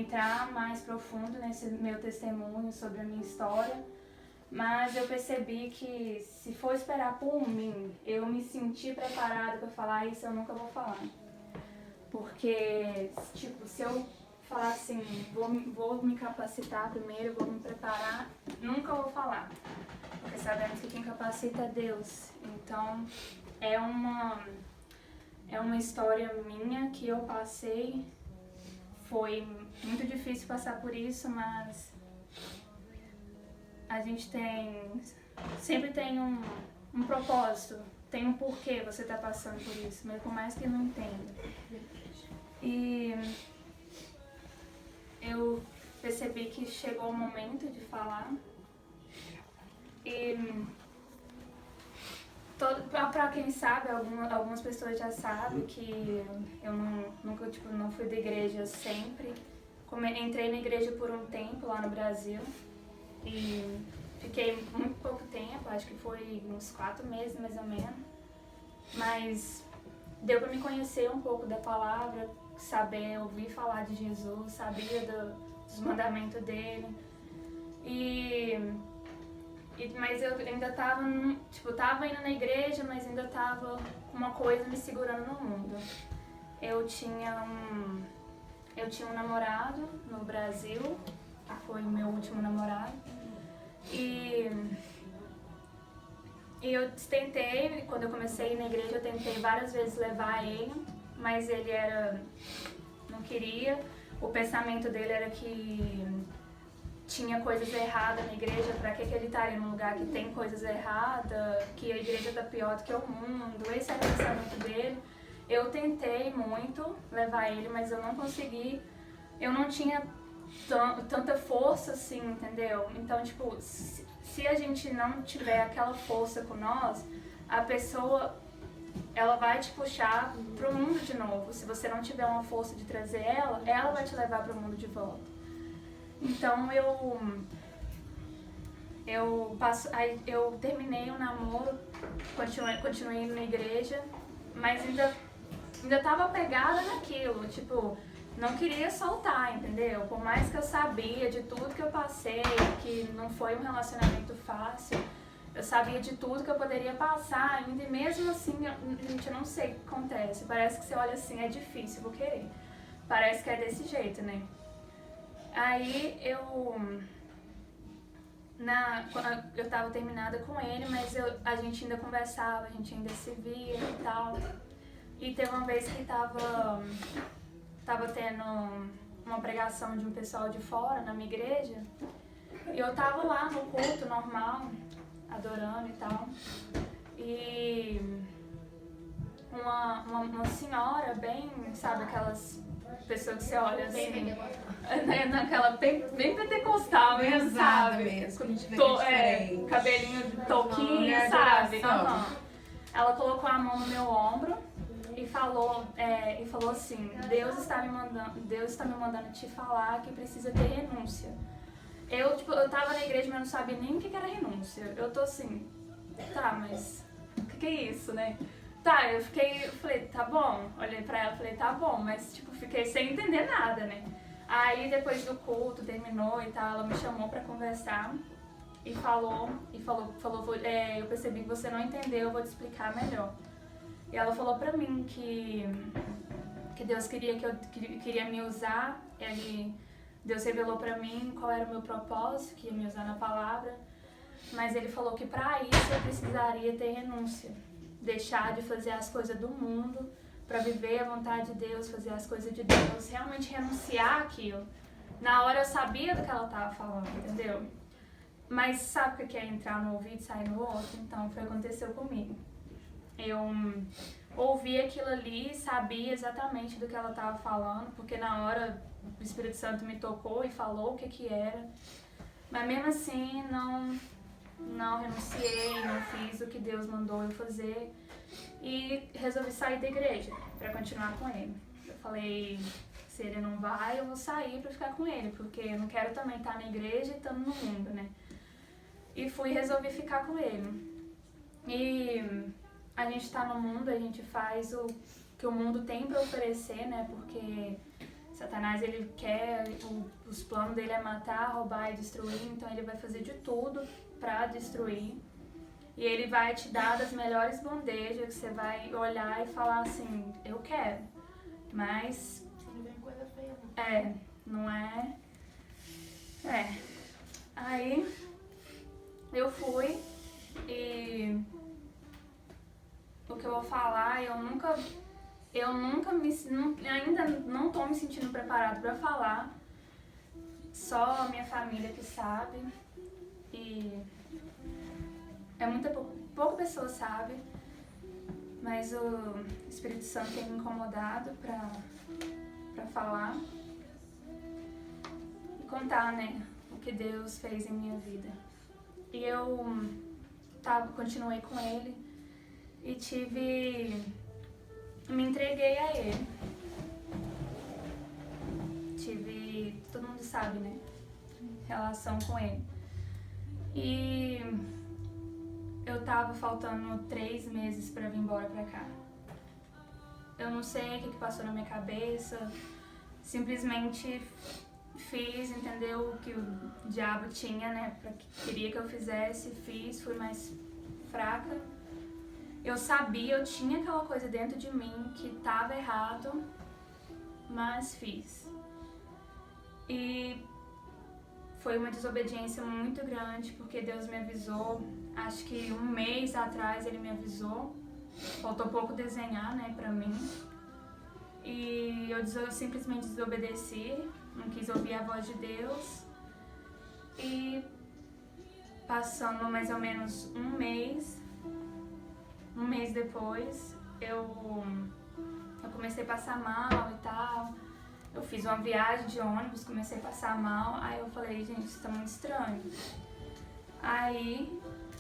entrar mais profundo nesse meu testemunho sobre a minha história, mas eu percebi que se for esperar por mim, eu me sentir preparada para falar isso, eu nunca vou falar. Porque, tipo, se eu falar assim, vou me capacitar primeiro, vou me preparar, nunca vou falar. Porque sabemos que quem capacita é Deus. Então, é uma história minha que eu passei. Foi muito difícil passar por isso, mas a gente sempre tem um propósito, tem um porquê você tá passando por isso, mas por mais que não entenda. E eu percebi que chegou o momento de falar. E pra quem sabe, algumas pessoas já sabem que eu nunca não fui da igreja sempre. Entrei na igreja por um tempo lá no Brasil e fiquei muito pouco tempo, acho que foi uns 4 meses mais ou menos. Mas deu para me conhecer um pouco da palavra, saber, ouvir falar de Jesus, sabia dos mandamentos dele. Mas eu ainda tava indo na igreja, mas ainda tava com uma coisa me segurando no mundo. Eu tinha um namorado no Brasil, que foi meu último namorado. E eu tentei, quando eu comecei a ir na igreja, eu tentei várias vezes levar ele, mas ele não queria. O pensamento dele era que tinha coisas erradas na igreja, pra que ele estaria num lugar que tem coisas erradas, que a igreja tá pior do que o mundo, esse era o pensamento dele. Eu tentei muito levar ele, mas eu não consegui, eu não tinha tanta força assim, entendeu? Então, tipo, se a gente não tiver aquela força com nós, a pessoa, ela vai te puxar pro mundo de novo. Se você não tiver uma força de trazer ela vai te levar pro mundo de volta. Então eu terminei o namoro, continuei indo na igreja, mas ainda tava pegada naquilo, tipo, não queria soltar, entendeu? Por mais que eu sabia de tudo que eu passei, que não foi um relacionamento fácil, eu sabia de tudo que eu poderia passar ainda, e mesmo assim, gente, eu não sei o que acontece. Parece que você olha assim, é difícil, vou querer. Parece que é desse jeito, né? Aí eu tava terminada com ele, mas a gente ainda conversava, a gente ainda se via e tal. E teve uma vez que tava tendo uma pregação de um pessoal de fora na minha igreja. E eu tava lá no culto normal, adorando e tal. E uma senhora bem, sabe, aquelas pessoas que você olha assim, naquela bem pentecostal mesmo, sabe? Mesmo, Cabelinho de touquinha, sabe? Ela colocou a mão no meu ombro e falou assim, Deus está me mandando te falar que precisa ter renúncia. Eu tava na igreja, mas não sabia nem o que era renúncia. Eu tô assim, tá, mas o que é isso, né? Tá, eu falei, tá bom, olhei pra ela e falei, tá bom, mas tipo, fiquei sem entender nada, né? Aí depois do culto, terminou e tal, ela me chamou pra conversar e falou, eu percebi que você não entendeu, eu vou te explicar melhor. E ela falou pra mim que Deus queria me usar, Deus revelou pra mim qual era o meu propósito, que ia me usar na palavra, mas ele falou que pra isso eu precisaria ter renúncia. Deixar de fazer as coisas do mundo para viver a vontade de Deus, fazer as coisas de Deus, realmente renunciar àquilo. Na hora eu sabia do que ela estava falando, entendeu? Mas sabe o que é entrar no ouvido e sair no outro? Então foi o que aconteceu comigo. Eu ouvi aquilo ali, sabia exatamente do que ela estava falando, porque na hora o Espírito Santo me tocou e falou o que era. Mas mesmo assim não renunciei, não fiz o que Deus mandou eu fazer e resolvi sair da igreja para continuar com ele. Eu falei, se ele não vai, eu vou sair para ficar com ele, porque eu não quero também estar na igreja e estando no mundo, né? E resolvi ficar com ele. E a gente tá no mundo, a gente faz o que o mundo tem para oferecer, né? Porque Satanás, ele quer, os planos dele é matar, roubar e destruir, então ele vai fazer de tudo pra destruir. E ele vai te dar das melhores bandejas, que você vai olhar e falar assim, eu quero. Mas... não vem coisa feia, não. Não é... Aí, eu fui e... O que eu vou falar, ainda não tô me sentindo preparada pra falar. Só a minha família que sabe. E pouca pessoa sabe. Mas o Espírito Santo tem me incomodado pra falar. E contar, né, o que Deus fez em minha vida. E eu continuei com ele e me entreguei a ele. Todo mundo sabe, né? Relação com ele. E eu tava faltando 3 meses pra vir embora pra cá. Eu não sei o que passou na minha cabeça. Simplesmente fiz, entendeu? O que o diabo tinha, né? Queria que eu fizesse, fiz, fui mais fraca. Eu sabia, eu tinha aquela coisa dentro de mim que estava errado, mas fiz. E foi uma desobediência muito grande, porque Deus me avisou, acho que 1 mês atrás ele me avisou, faltou pouco desenhar, né, pra mim. E eu simplesmente desobedeci, não quis ouvir a voz de Deus. E passando mais ou menos 1 mês depois, eu comecei a passar mal e tal. Eu fiz uma viagem de ônibus, comecei a passar mal. Aí eu falei, gente, isso tá muito estranho. Aí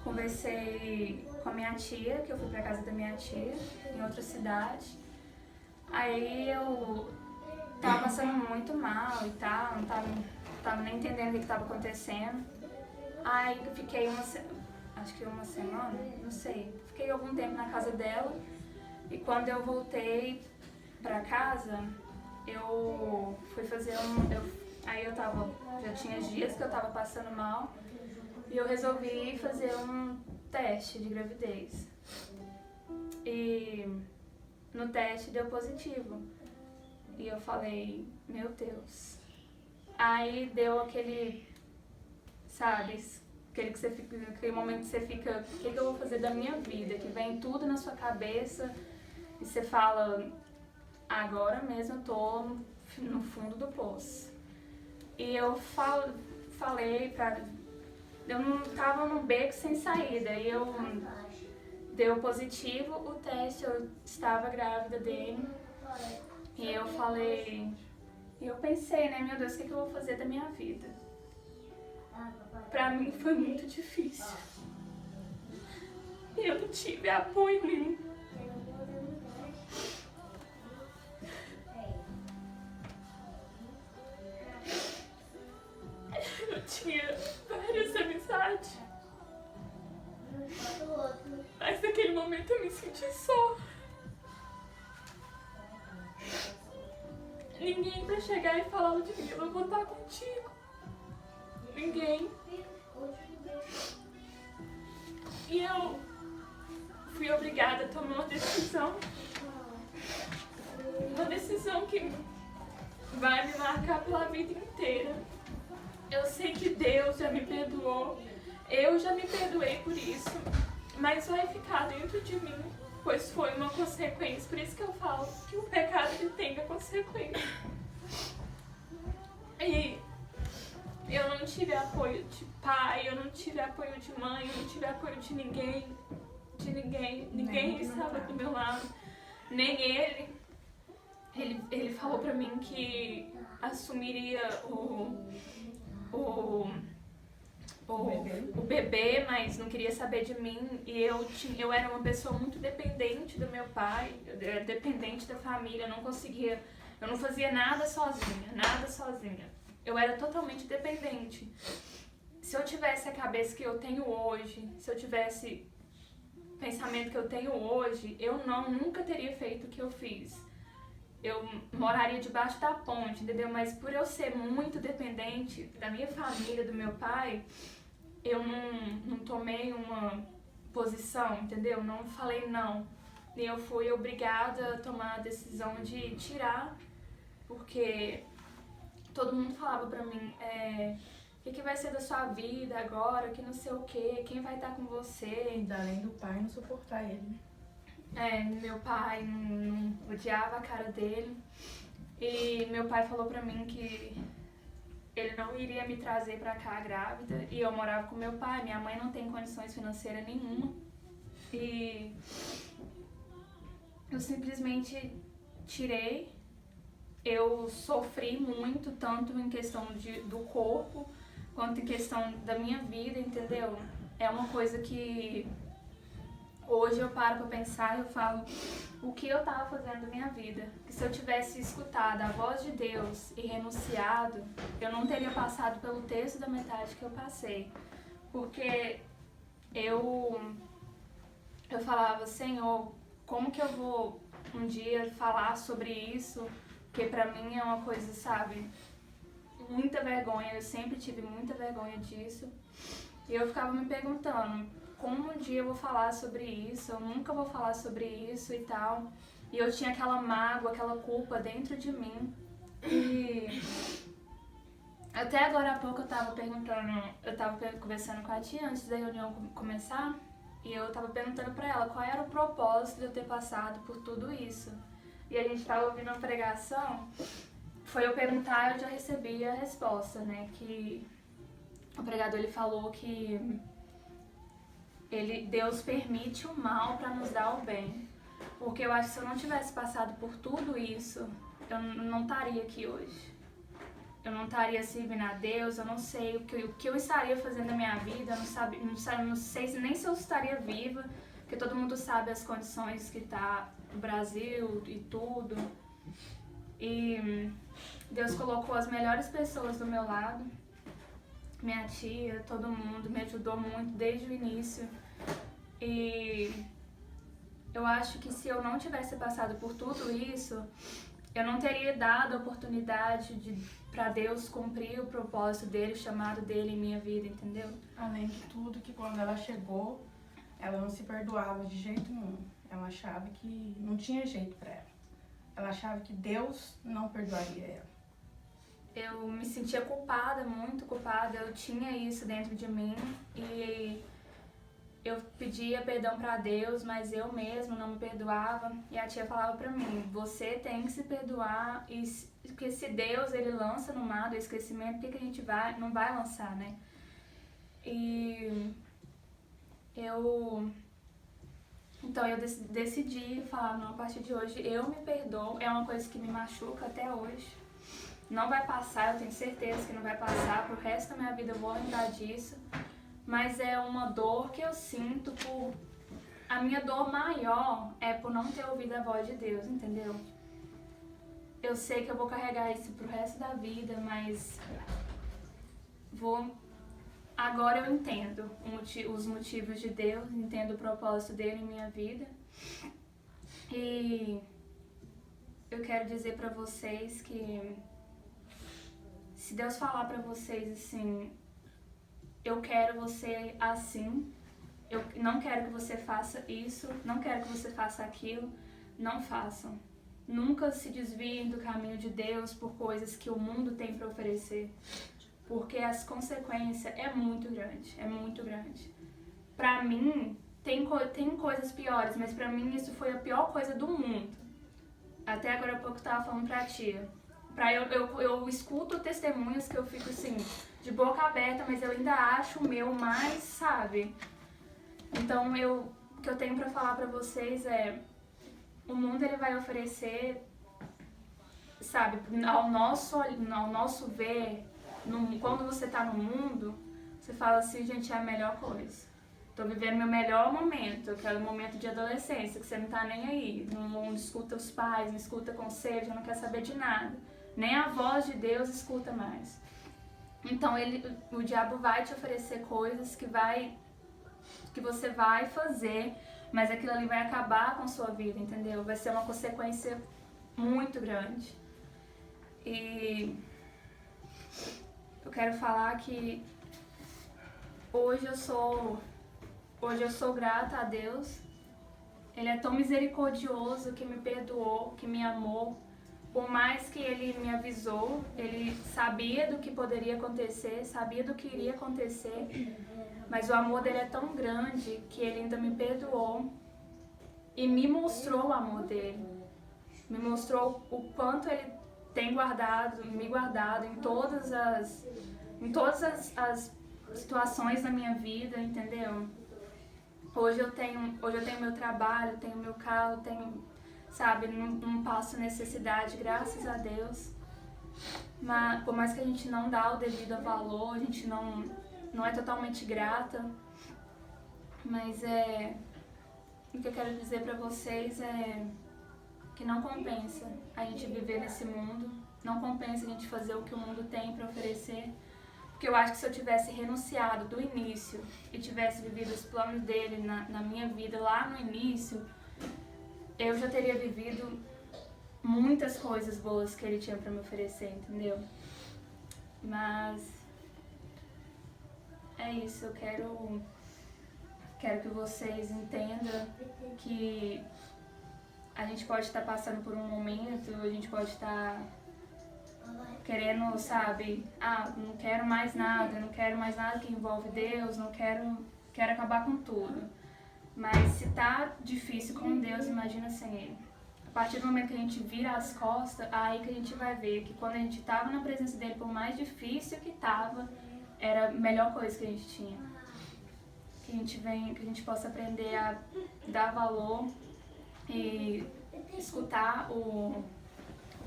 conversei com a minha tia, que eu fui pra casa da minha tia, em outra cidade. Aí eu tava passando muito mal e tal, não tava nem entendendo o que estava acontecendo. Aí eu fiquei acho que uma semana, não sei. Fiquei algum tempo na casa dela e quando eu voltei pra casa, eu fui fazer aí já tinha dias que eu tava passando mal e eu resolvi fazer um teste de gravidez. E no teste deu positivo. E eu falei, meu Deus. Aí deu aquele, sabe, aquele momento que você fica, o que eu vou fazer da minha vida? Que vem tudo na sua cabeça e você fala, agora mesmo eu tô no fundo do poço. E eu falei eu não tava num beco sem saída. E deu positivo o teste, eu estava grávida dele. E eu falei, eu pensei, né, meu Deus, o que eu vou fazer da minha vida? Pra mim foi muito difícil. E eu não tive apoio nenhum. Eu tinha várias amizades. Mas naquele momento eu me senti só. Ninguém pra chegar e falar de mim, eu vou contar contigo. Ninguém. E eu fui obrigada a tomar uma decisão. Uma decisão que vai me marcar pela vida inteira. Eu sei que Deus já me perdoou. Eu já me perdoei por isso. Mas vai ficar dentro de mim, pois foi uma consequência. Por isso que eu falo que o pecado ele tem a consequência. E eu não tive apoio de pai, eu não tive apoio de mãe, eu não tive apoio de ninguém. Ninguém estava do meu lado. Nem ele. Ele falou pra mim que assumiria o bebê, mas não queria saber de mim. E eu era uma pessoa muito dependente do meu pai, eu era dependente da família, eu não fazia nada sozinha. Eu era totalmente dependente. Se eu tivesse a cabeça que eu tenho hoje, se eu tivesse o pensamento que eu tenho hoje, eu nunca teria feito o que eu fiz. eu moraria debaixo da ponte, entendeu? Mas por eu ser muito dependente da minha família, do meu pai, eu não tomei uma posição, entendeu? Não falei não. E eu fui obrigada a tomar a decisão de tirar, porque todo mundo falava pra mim, o que vai ser da sua vida agora, que não sei o que, quem vai estar com você. Além do pai não suportar ele. Meu pai não odiava a cara dele. E meu pai falou pra mim que ele não iria me trazer pra cá grávida. E eu morava com meu pai, minha mãe não tem condições financeiras nenhuma. E eu simplesmente tirei. Eu sofri muito, tanto em questão do corpo, quanto em questão da minha vida, entendeu? É uma coisa que hoje eu paro pra pensar e eu falo o que eu tava fazendo da minha vida. Que se eu tivesse escutado a voz de Deus e renunciado, eu não teria passado pelo terço da metade que eu passei. Porque eu falava, Senhor, como que eu vou um dia falar sobre isso? Porque pra mim é uma coisa, sabe, muita vergonha, eu sempre tive muita vergonha disso. E eu ficava me perguntando, como um dia eu vou falar sobre isso? Eu nunca vou falar sobre isso e tal. E eu tinha aquela mágoa, aquela culpa dentro de mim. E até agora há pouco eu tava conversando com a tia antes da reunião começar. E eu tava perguntando pra ela qual era o propósito de eu ter passado por tudo isso. E a gente tava ouvindo uma pregação, foi eu perguntar e eu já recebi a resposta, né? Que o pregador ele falou que Deus permite o mal para nos dar o bem. Porque eu acho que se eu não tivesse passado por tudo isso, eu não estaria aqui hoje. Eu não estaria servindo a Deus, eu não sei o que eu estaria fazendo na minha vida, eu não sei nem se eu estaria viva, porque todo mundo sabe as condições que tá o Brasil e tudo. E Deus colocou as melhores pessoas do meu lado, minha tia, todo mundo me ajudou muito desde o início. E eu acho que se eu não tivesse passado por tudo isso, eu não teria dado a oportunidade para Deus cumprir o propósito dele, o chamado dele em minha vida, entendeu? Além de tudo, que quando ela chegou, ela não se perdoava de jeito nenhum. Ela achava que não tinha jeito para ela. Ela achava que Deus não perdoaria ela. Eu me sentia culpada, muito culpada. Eu tinha isso dentro de mim e eu pedia perdão pra Deus, mas eu mesma não me perdoava. E a tia falava pra mim, você tem que se perdoar, porque se Deus ele lança no mar do esquecimento, por que a gente não vai lançar, né? E então eu decidi falar, não, a partir de hoje eu me perdoo. É uma coisa que me machuca até hoje. Não vai passar, eu tenho certeza que não vai passar. Pro resto da minha vida eu vou lembrar disso. Mas é uma dor que eu sinto por... A minha dor maior é por não ter ouvido a voz de Deus, entendeu? Eu sei que eu vou carregar isso pro resto da vida, mas agora eu entendo os motivos de Deus, entendo o propósito dele em minha vida. E eu quero dizer pra vocês que se Deus falar pra vocês assim, eu quero você assim, eu não quero que você faça isso, não quero que você faça aquilo, não façam. Nunca se desviem do caminho de Deus por coisas que o mundo tem para oferecer, porque as consequências é muito grande. Pra mim, tem coisas piores, mas pra mim isso foi a pior coisa do mundo. Até agora há pouco eu tava falando pra tia. Eu escuto testemunhos que eu fico assim, de boca aberta, mas eu ainda acho o meu mais, sabe? Então, o que eu tenho pra falar pra vocês é, o mundo ele vai oferecer, sabe, ao nosso ver, quando você tá no mundo, você fala assim, gente, é a melhor coisa. Tô vivendo meu melhor momento, aquele momento de adolescência, que você não tá nem aí, não escuta os pais, não escuta conselhos, não quer saber de nada. Nem a voz de Deus escuta mais. Então o diabo vai te oferecer coisas que você vai fazer, mas aquilo ali vai acabar com a sua vida, entendeu? Vai ser uma consequência muito grande. E eu quero falar que hoje eu sou grata a Deus. Ele é tão misericordioso que me perdoou, que me amou. Por mais que ele me avisou, ele sabia do que poderia acontecer, sabia do que iria acontecer, mas o amor dele é tão grande que ele ainda me perdoou e me mostrou o amor dele. Me mostrou o quanto ele tem me guardado em todas as situações da minha vida, entendeu? Hoje eu tenho meu trabalho, tenho meu carro, sabe, não passo necessidade, graças a Deus. Mas por mais que a gente não dá o devido valor, a gente não é totalmente grata, mas o que eu quero dizer pra vocês é que não compensa a gente viver nesse mundo, não compensa a gente fazer o que o mundo tem pra oferecer. Porque eu acho que se eu tivesse renunciado do início e tivesse vivido os planos dele na minha vida lá no início, eu já teria vivido muitas coisas boas que ele tinha pra me oferecer, entendeu? Mas é isso, eu quero que vocês entendam que a gente pode estar passando por um momento, a gente pode estar querendo, sabe, não quero mais nada que envolve Deus, quero acabar com tudo. Mas se tá difícil com Deus, imagina sem Ele. A partir do momento que a gente vira as costas, aí que a gente vai ver que quando a gente tava na presença dele, por mais difícil que tava, era a melhor coisa que a gente tinha. Que a gente possa aprender a dar valor e escutar o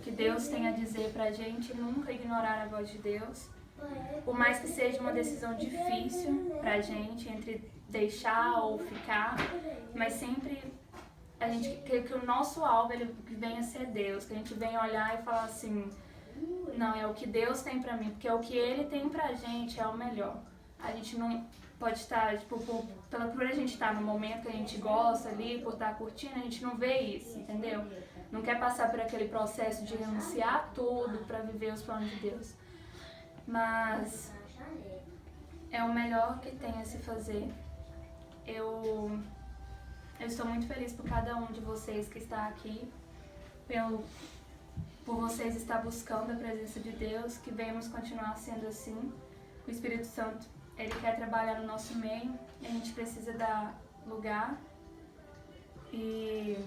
que Deus tem a dizer pra gente, nunca ignorar a voz de Deus. Por mais que seja uma decisão difícil pra gente, entre deixar ou ficar, mas sempre a gente que o nosso alvo ele venha ser Deus, que a gente venha olhar e falar assim, não, é o que Deus tem pra mim, porque o que Ele tem pra gente é o melhor. A gente não pode estar, tipo, por a gente estar no momento que a gente gosta ali, por estar curtindo, a gente não vê isso, entendeu? Não quer passar por aquele processo de renunciar tudo pra viver os planos de Deus. Mas é o melhor que tem a se fazer. Eu estou muito feliz por cada um de vocês que está aqui, por vocês estar buscando a presença de Deus, que venhamos continuar sendo assim. O Espírito Santo, Ele quer trabalhar no nosso meio, e a gente precisa dar lugar e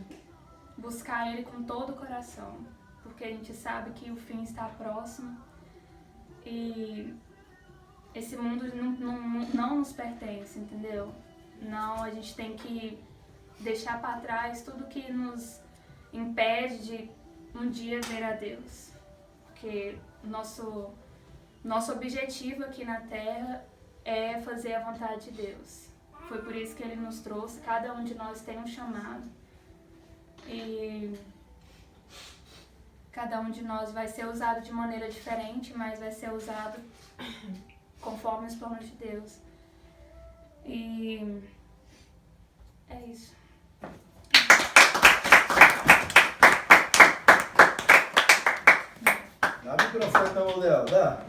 buscar Ele com todo o coração, porque a gente sabe que o fim está próximo e esse mundo não nos pertence, entendeu? Não, a gente tem que deixar para trás tudo que nos impede de um dia ver a Deus. Porque nosso objetivo aqui na Terra é fazer a vontade de Deus. Foi por isso que Ele nos trouxe, cada um de nós tem um chamado. E cada um de nós vai ser usado de maneira diferente, mas vai ser usado conforme os planos de Deus. E é isso. Dá o microfone na mão dela, dá?